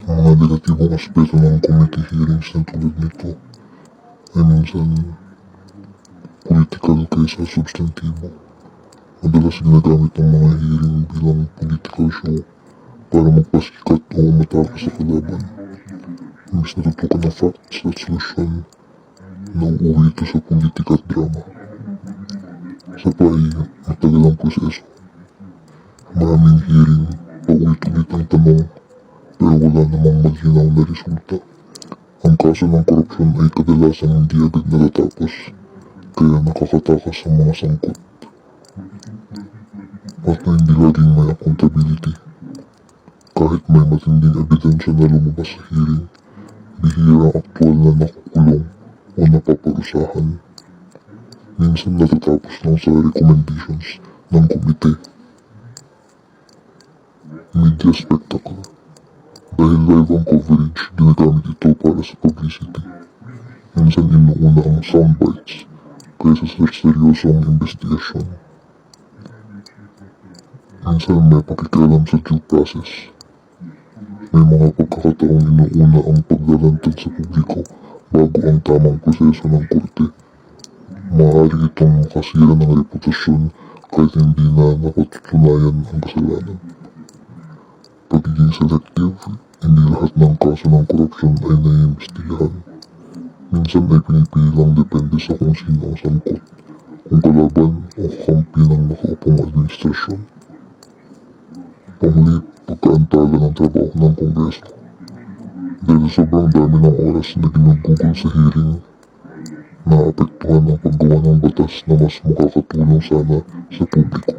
Ang mga negatibong aspeto ng committee hearings na tulad nito ay minsan political kaysa substantibo. Madalas ginagamit ang mga hearing bilang political show para magpasikat o matake sa kalaban. Imbis natutukan ng facts at solusyon, nauuwi ito sa politika at drama. Sa ay matagal ang proseso. Maraming hearing, paulit-ulit ang tanong, pero wala namang malinaw na resulta. Ang kaso ng korupsyon ay kadalasang hindi agad natatapos, kaya nakakatakas ang mga sangkot. At na hindi laging may accountability. Kahit may matinding ebidensya na lumabas sa hearing, bihirang aktual na nakukulong o napaparusahan. Minsan natatapos lang sa recommendations ng komite. Media spectacle. Dahil live ang coverage, ginagamit ito para sa publicity. Minsan inuuna ang soundbites kaysa sa seryosong investigasyon. Minsan may pakikialam sa due process. May mga pagkakataong inuuna ang paglalantad sa publiko bago ang tamang proseso ng korte. Maaari itong makasira ng reputasyon kahit hindi na napatutunayan ang kasalanan. Pagiging selective, hindi lahat ng kaso ng korupsyon ay naiimbestigahan. Minsan ay pinipili lang depende sa kung sino ang sangkot, kung kalaban o kakampi ng nakaupong administrasyon. Panghuli, pagkaantala ng trabaho ng Kongreso. Dahil sobrang dami ng oras na ginugugol sa hearing, naapektuhan ang paggawa ng batas na mas makakatulong sana sa publiko.